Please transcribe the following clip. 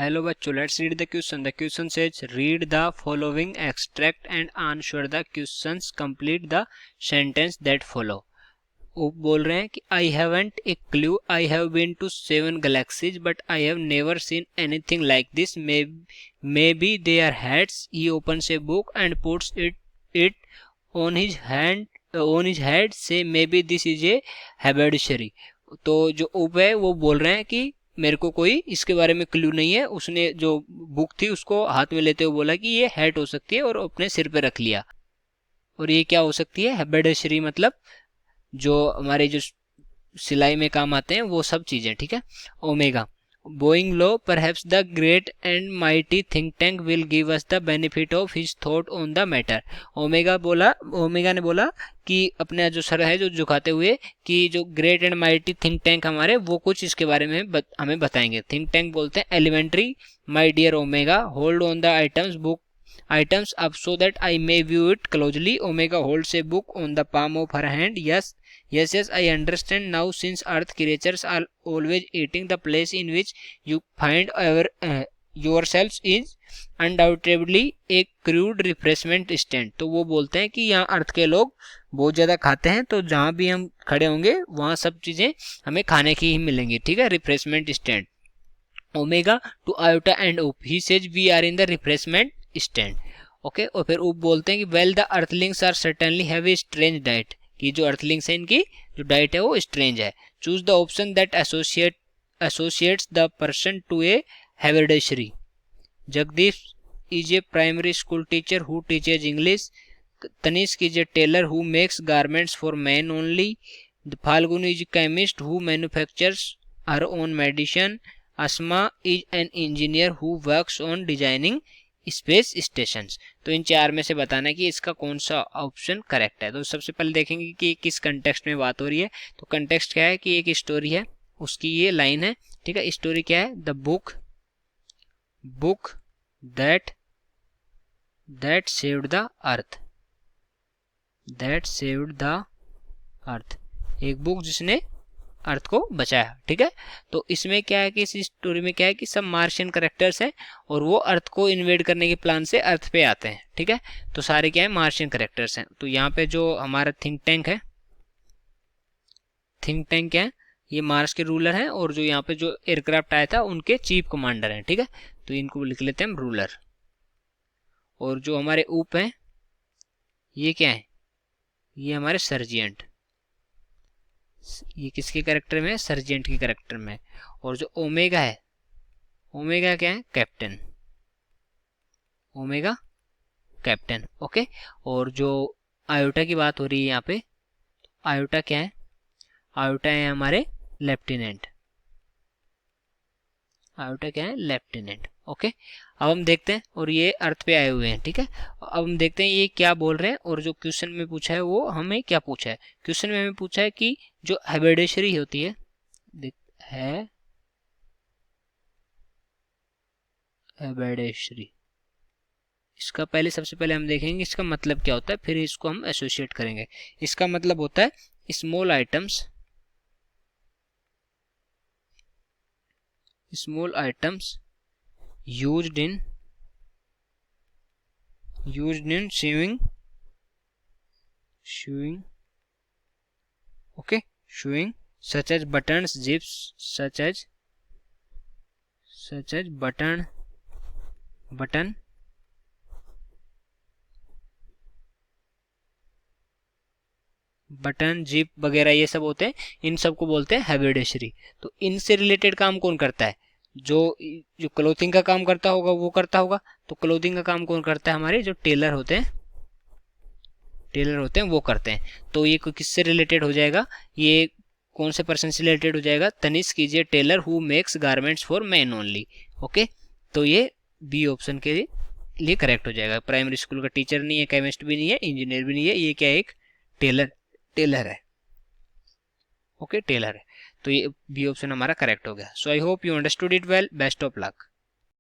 Hello बच्चों, let's read the question. The question says read the following extract and answer the questions, complete the sentence that follow. वो बोल रहे हैं कि I haven't a clue, I have been to 7 galaxies but I have never seen anything like this, maybe they are hats. He opens a book and puts it on his hand on his head, say maybe this is a हैबर्डिशरी. तो जो उप है वो बोल रहे हैं कि मेरे को कोई इसके बारे में क्लू नहीं है. उसने जो बुक थी उसको हाथ में लेते हुए बोला कि ये हैट हो सकती है और अपने सिर पे रख लिया. और ये क्या हो सकती है? हैबर्डिशरी मतलब जो हमारे जो सिलाई में काम आते हैं वो सब चीजें. ठीक है. Omega Boeing low, perhaps the great and mighty think tank will give us the benefit of his thought on the matter. Omega ने बोला कि अपना जो सर है जो झुकाते हुए कि जो great and mighty think tank हमारे वो कुछ इसके बारे में हमें बताएंगे. थिंक टैंक बोलते हैं elementary. My dear omega, hold on the items up so that I may view it closely. Omega holds a book on the palm of her hand. Yes, I understand now, since earth creatures are always eating, the place in which you find yourselves is undoubtedly a crude refreshment stand. तो वो बोलते हैं कि यहाँ अर्थ के लोग बहुत ज़्यादा खाते हैं, तो जहाँ भी हम खड़े होंगे वहाँ सब चीज़ें हमें खाने की ही मिलेंगी. ठीक है. Refreshment stand. Omega to Iota and Oop, he says we are in the refreshment stand. Okay. और फिर उप बोलते हैं कि well the earthlings are certainly have a strange diet, कि जो अर्थलिंग्स है इनकी जो डाइट है वो स्ट्रेंज है. Choose the option that associates the person to a haberdashery. Jagdish is a primary school teacher who teaches English. Tanishq is a tailor who makes garments for man only. Falgun is a chemist who manufactures her own medicine. Asma is an engineer who works on designing space stations. तो इन चार में से बताना है कि इसका कौन सा ऑप्शन करेक्ट है. तो सबसे पहले देखेंगे कि किस कंटेक्स्ट में बात हो रही है. तो कंटेक्स्ट क्या है कि एक स्टोरी है, उसकी ये लाइन है. ठीक है. स्टोरी क्या है? The book that saved the earth. एक बुक जिसने अर्थ को बचाया. ठीक है. तो इसमें क्या है कि इस स्टोरी में क्या है कि सब मार्शियन कैरेक्टर्स हैं और वो अर्थ को इन्वेड करने के प्लान से अर्थ पे आते हैं. ठीक है. तो सारे क्या है? मार्शियन कैरेक्टर्स हैं. तो यहाँ पे जो हमारा थिंक टैंक क्या है? ये मार्स के रूलर हैं और जो यहाँ पे जो एयरक्राफ्ट आया था उनके चीफ कमांडर हैं. ठीक है. तो इनको लिख लेते हैं रूलर. और जो हमारे उप हैं ये क्या है? ये हमारे सर्जिएंट. ये किसके कैरेक्टर में है? सर्जेंट के कैरेक्टर में. और जो ओमेगा है, ओमेगा क्या है? कैप्टन. Omega captain. ओके. और जो आयोटा की बात हो रही है यहाँ पे, आयोटा क्या है? आयोटा है हमारे लेफ्टिनेंट. आयोटा क्या है? लेफ्टिनेंट. ओके. अब हम देखते हैं, और ये अर्थ पे आए हुए हैं. ठीक है. अब हम देखते हैं ये क्या बोल रहे हैं और जो क्वेश्चन में पूछा है वो हमें क्या पूछा है. क्वेश्चन में हमें पूछा है कि जो हैबर्डिशरी होती है हैबर्डिशरी, इसका सबसे पहले हम देखेंगे इसका मतलब क्या होता है, फिर इसको हम एसोसिएट करेंगे. इसका मतलब होता है small items used in sewing, okay, sewing, such as buttons, zips, such as button, button zip वगैरह ये सब होते हैं. इन सब को बोलते हैं हैबर्डिशरी. तो इनसे रिलेटेड काम कौन करता है? जो क्लोथिंग का काम करता होगा वो करता होगा. तो क्लोथिंग का काम कौन करता है? हमारे जो टेलर होते हैं वो करते हैं. तो ये किससे रिलेटेड हो जाएगा? ये कौन से पर्सन से रिलेटेड हो जाएगा? तनिष्क कीजिए tailor who makes garments for man only. Okay. तो ये बी ऑप्शन के लिए करेक्ट हो जाएगा. प्राइमरी स्कूल का टीचर नहीं है, केमिस्ट भी नहीं है, इंजीनियर भी नहीं है. ये क्या है? एक टेलर है. ओके. टेलर है. तो ये बी ऑप्शन हमारा करेक्ट हो गया. So I hope you understood it well. Best of luck.